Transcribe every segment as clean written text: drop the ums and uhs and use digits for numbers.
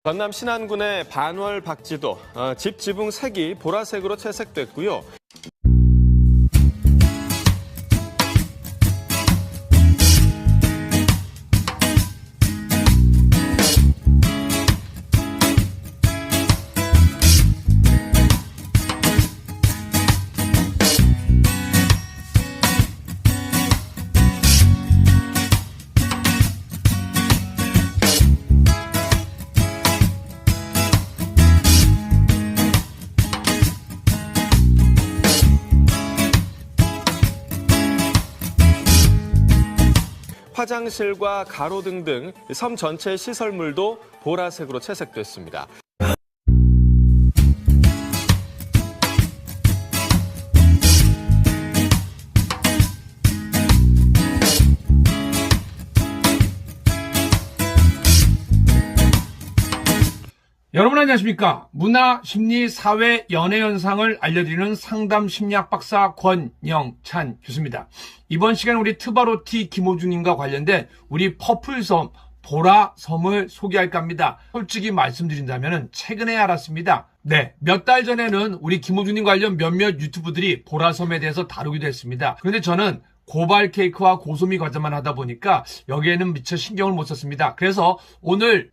전남 신안군의 반월 박지도, 집 지붕 색이 보라색으로 채색됐고요. 화장실과 가로등 등 섬 전체 시설물도 보라색으로 채색됐습니다. 여러분 안녕하십니까? 문화, 심리, 사회, 연애 현상을 알려드리는 상담 심리학 박사 권영찬 교수입니다. 이번 시간 우리 트바로티 김호중님과 관련된 우리 퍼플섬, 보라섬을 소개할까 합니다. 솔직히 말씀드린다면 최근에 알았습니다. 네, 몇 달 전에는 우리 김호중님 관련 몇몇 유튜브들이 보라섬에 대해서 다루기도 했습니다. 그런데 저는 고발 케이크와 고소미 과자만 하다 보니까 여기에는 미처 신경을 못 썼습니다. 그래서 오늘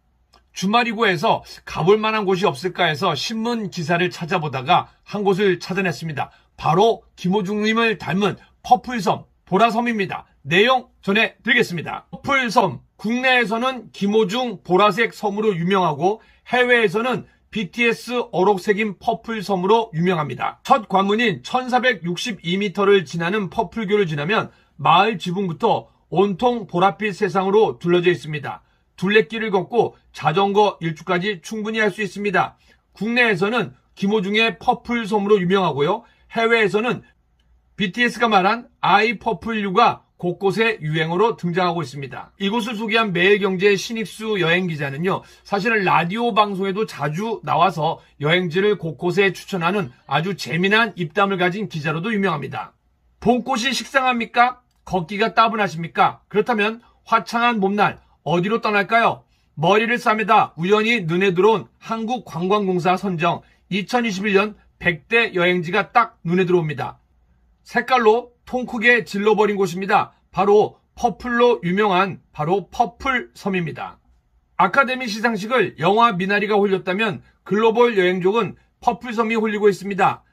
주말이고 해서 가볼 만한 곳이 없을까 해서 신문 기사를 찾아보다가 한 곳을 찾아냈습니다. 바로 김호중님을 닮은 퍼플섬, 보라섬입니다. 내용 전해드리겠습니다. 퍼플섬, 국내에서는 김호중 보라색 섬으로 유명하고 해외에서는 BTS 어록색인 퍼플섬으로 유명합니다. 첫 관문인 1462m를 지나는 퍼플교를 지나면 마을 지붕부터 온통 보랏빛 세상으로 둘러져 있습니다. 둘레길을 걷고 자전거 일주까지 충분히 할 수 있습니다. 국내에서는 김호중의 퍼플섬으로 유명하고요. 해외에서는 BTS가 말한 I 퍼플 U가 곳곳에 유행어로 등장하고 있습니다. 이곳을 소개한 매일경제 신익수 여행기자는요, 사실은 라디오 방송에도 자주 나와서 여행지를 곳곳에 추천하는 아주 재미난 입담을 가진 기자로도 유명합니다. 봄꽃이 식상합니까? 걷기가 따분하십니까? 그렇다면 화창한 봄날 어디로 떠날까요? 머리를 싸매다 우연히 눈에 들어온 한국관광공사 선정 2021년 100대 여행지가 딱 눈에 들어옵니다. 색깔로 통 크게 질러버린 곳입니다. 바로 퍼플로 유명한 바로 퍼플섬입니다. 아카데미 시상식을 영화 미나리가 홀렸다면 글로벌 여행족은 퍼플섬이 홀리고 있습니다.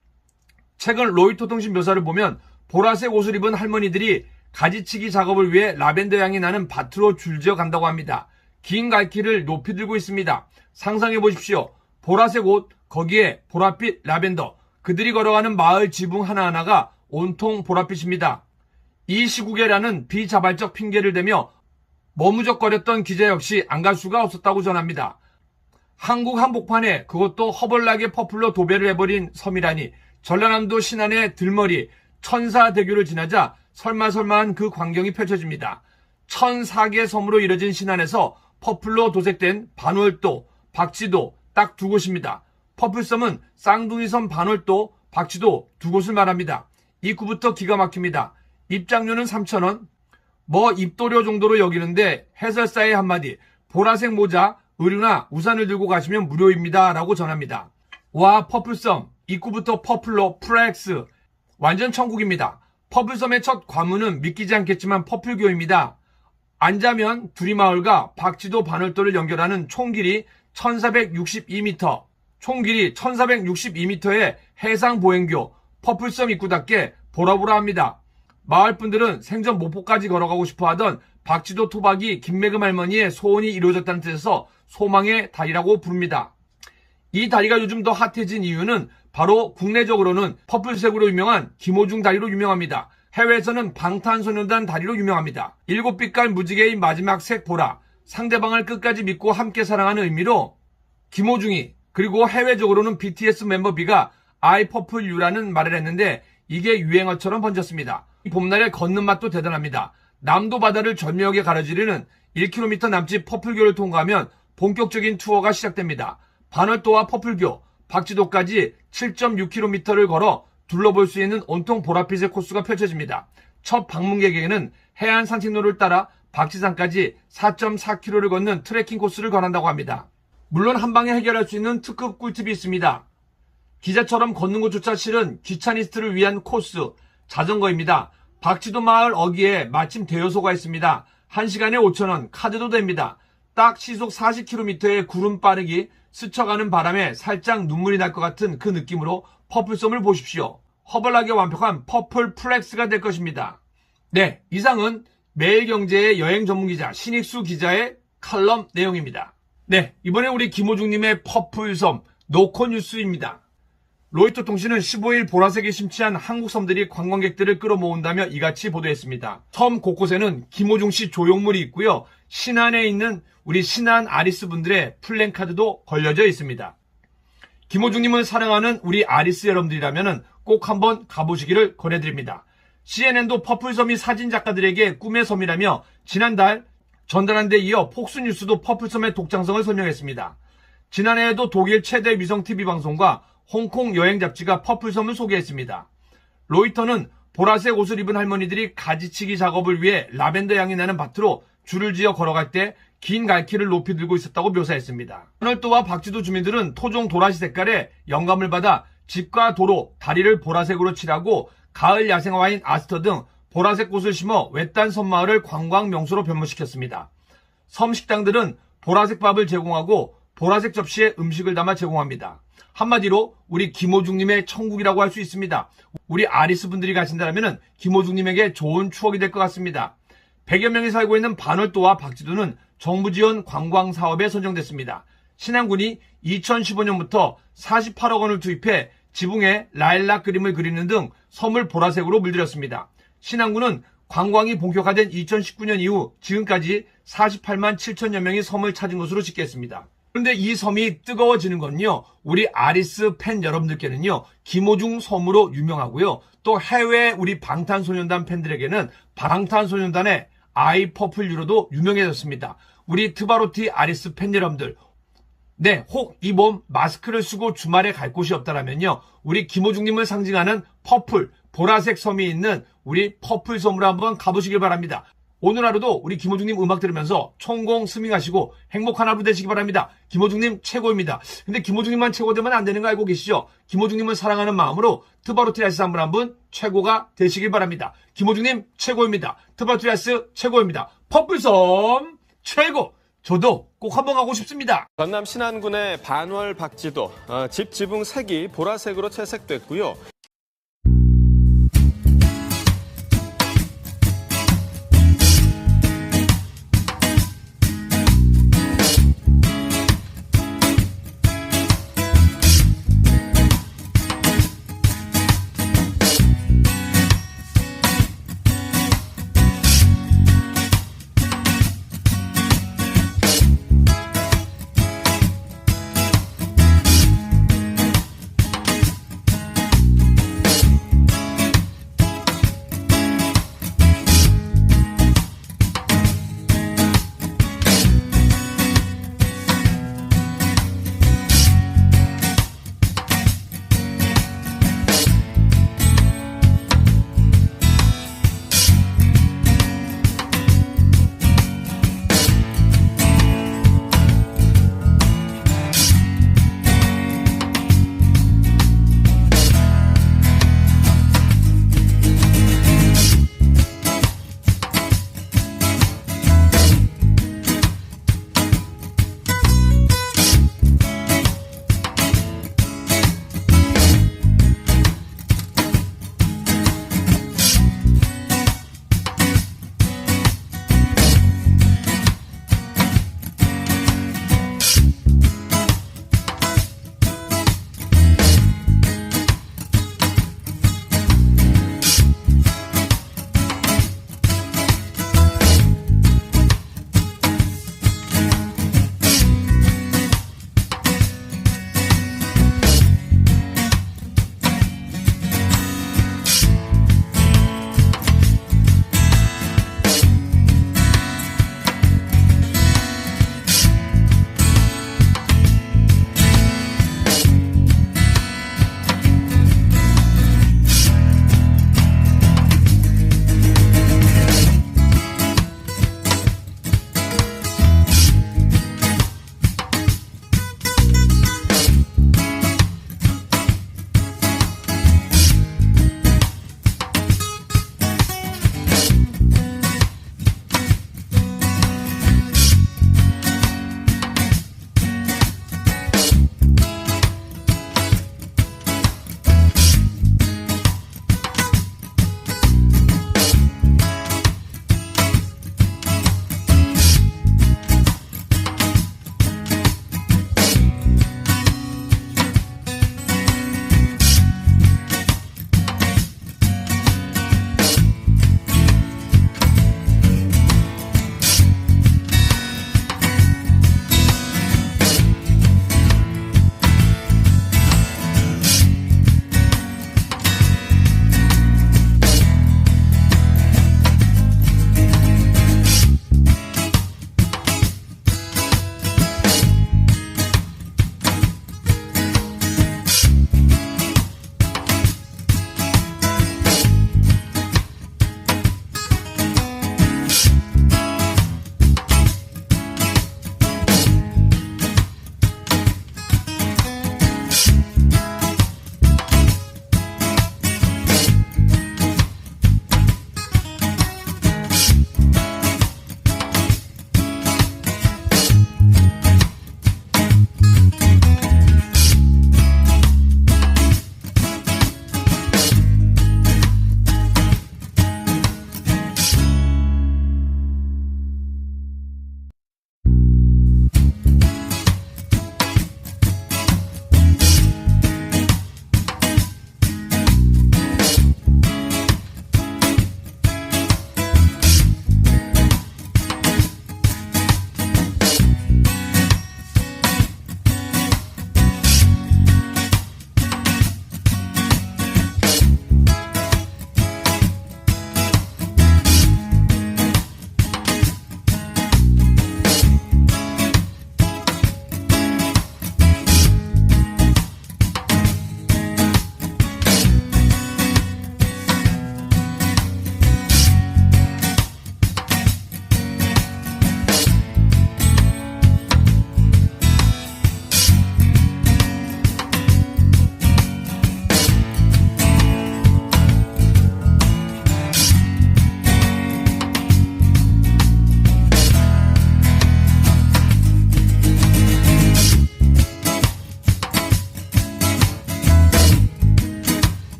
최근 로이터 통신 묘사를 보면 보라색 옷을 입은 할머니들이 가지치기 작업을 위해 라벤더 향이 나는 밭으로 줄지어 간다고 합니다. 긴 갈길을 높이 들고 있습니다. 상상해 보십시오. 보라색 옷, 거기에 보랏빛 라벤더, 그들이 걸어가는 마을 지붕 하나하나가 온통 보랏빛입니다. 이 시국에라는 비자발적 핑계를 대며 머무적거렸던 기자 역시 안 갈 수가 없었다고 전합니다. 한국 한복판에 그것도 허벌나게 퍼플로 도배를 해버린 섬이라니, 전라남도 신안의 들머리 천사대교를 지나자 설마설마한 그 광경이 펼쳐집니다. 1004개 섬으로 이뤄진 신안에서 퍼플로 도색된 반월도, 박지도 딱 두 곳입니다. 퍼플섬은 쌍둥이섬 반월도, 박지도 두 곳을 말합니다. 입구부터 기가 막힙니다. 입장료는 3,000원, 뭐 입도료 정도로 여기는데 해설사의 한마디, 보라색 모자, 의류나 우산을 들고 가시면 무료입니다 라고 전합니다. 와, 퍼플섬, 입구부터 퍼플로 프렉스, 완전 천국입니다. 퍼플섬의 첫 관문은 믿기지 않겠지만 퍼플교입니다. 안자면 두리마을과 박지도 반월도를 연결하는 총길이 1462m, 총길이 1462m의 해상보행교 퍼플섬 입구답게 보라보라합니다. 마을분들은 생전 목포까지 걸어가고 싶어하던 박지도 토박이 김매금 할머니의 소원이 이루어졌다는 뜻에서 소망의 다리라고 부릅니다. 이 다리가 요즘 더 핫해진 이유는 바로 국내적으로는 퍼플색으로 유명한 김호중 다리로 유명합니다. 해외에서는 방탄소년단 다리로 유명합니다. 7빛깔 무지개의 마지막 색 보라, 상대방을 끝까지 믿고 함께 사랑하는 의미로 김호중이, 그리고 해외적으로는 BTS 멤버 B가 I 퍼플 U라는 말을 했는데 이게 유행어처럼 번졌습니다. 봄날에 걷는 맛도 대단합니다. 남도 바다를 절묘하게 가로지르는 1km 남짓 퍼플교를 통과하면 본격적인 투어가 시작됩니다. 반월도와 퍼플교, 박지도까지 7.6km를 걸어 둘러볼 수 있는 온통 보랏빛의 코스가 펼쳐집니다. 첫 방문객에게는 해안 산책로를 따라 박지산까지 4.4km를 걷는 트레킹 코스를 권한다고 합니다. 물론 한 방에 해결할 수 있는 특급 꿀팁이 있습니다. 기자처럼 걷는 것조차 싫은 귀차니스트를 위한 코스, 자전거입니다. 박지도 마을 어귀에 마침 대여소가 있습니다. 1시간에 5,000원, 카드도 됩니다. 딱 시속 40km의 구름 빠르기, 스쳐가는 바람에 살짝 눈물이 날 것 같은 그 느낌으로 퍼플섬을 보십시오. 허벌나게 완벽한 퍼플 플렉스가 될 것입니다. 네, 이상은 매일경제의 여행 전문기자 신익수 기자의 칼럼 내용입니다. 네, 이번에 우리 김호중님의 퍼플섬 노코뉴스입니다. 로이터 통신은 15일 보라색이 심취한 한국 섬들이 관광객들을 끌어모은다며 이같이 보도했습니다. 섬 곳곳에는 김호중 씨 조형물이 있고요. 신안에 있는 우리 신안 아리스 분들의 플랜카드도 걸려져 있습니다. 김호중님을 사랑하는 우리 아리스 여러분들이라면 꼭 한번 가보시기를 권해드립니다. CNN도 퍼플섬이 사진작가들에게 꿈의 섬이라며 지난달 전달한 데 이어 폭스뉴스도 퍼플섬의 독창성을 설명했습니다. 지난해에도 독일 최대 위성 TV 방송과 홍콩 여행 잡지가 퍼플섬을 소개했습니다. 로이터는 보라색 옷을 입은 할머니들이 가지치기 작업을 위해 라벤더 향이 나는 밭으로 줄을 지어 걸어갈 때 긴 갈퀴를 높이 들고 있었다고 묘사했습니다. 하늘도와 박지도 주민들은 토종 도라지 색깔에 영감을 받아 집과 도로, 다리를 보라색으로 칠하고 가을 야생화인 아스터 등 보라색 꽃을 심어 외딴 섬마을을 관광 명소로 변모시켰습니다. 섬 식당들은 보라색 밥을 제공하고 보라색 접시에 음식을 담아 제공합니다. 한마디로 우리 김호중님의 천국이라고 할 수 있습니다. 우리 아리스 분들이 가신다면 김호중님에게 좋은 추억이 될 것 같습니다. 100여 명이 살고 있는 반월도와 박지도는 정부 지원 관광 사업에 선정됐습니다. 신안군이 2015년부터 48억 원을 투입해 지붕에 라일락 그림을 그리는 등 섬을 보라색으로 물들였습니다. 신안군은 관광이 본격화된 2019년 이후 지금까지 48만 7천여 명이 섬을 찾은 것으로 집계했습니다. 그런데 이 섬이 뜨거워지는 건요, 우리 아리스 팬 여러분들께는요, 김호중 섬으로 유명하고요, 또 해외 우리 방탄소년단 팬들에게는 방탄소년단의 아이퍼플유로도 유명해졌습니다. 우리 트바로티 아리스 팬 여러분들, 네, 혹 이 봄 마스크를 쓰고 주말에 갈 곳이 없다라면요, 우리 김호중님을 상징하는 퍼플, 보라색 섬이 있는 우리 퍼플 섬으로 한번 가보시길 바랍니다. 오늘 하루도 우리 김호중님 음악 들으면서 총공 스밍하시고 행복한 하루 되시기 바랍니다. 김호중님 최고입니다. 근데 김호중님만 최고되면 안 되는 거 알고 계시죠? 김호중님을 사랑하는 마음으로 트바로티라스 한 분 최고가 되시길 바랍니다. 김호중님 최고입니다. 트바로티라스 최고입니다. 퍼플섬 최고! 저도 꼭 한번 가고 싶습니다. 전남 신안군의 반월 박지도, 집 지붕 색이 보라색으로 채색됐고요.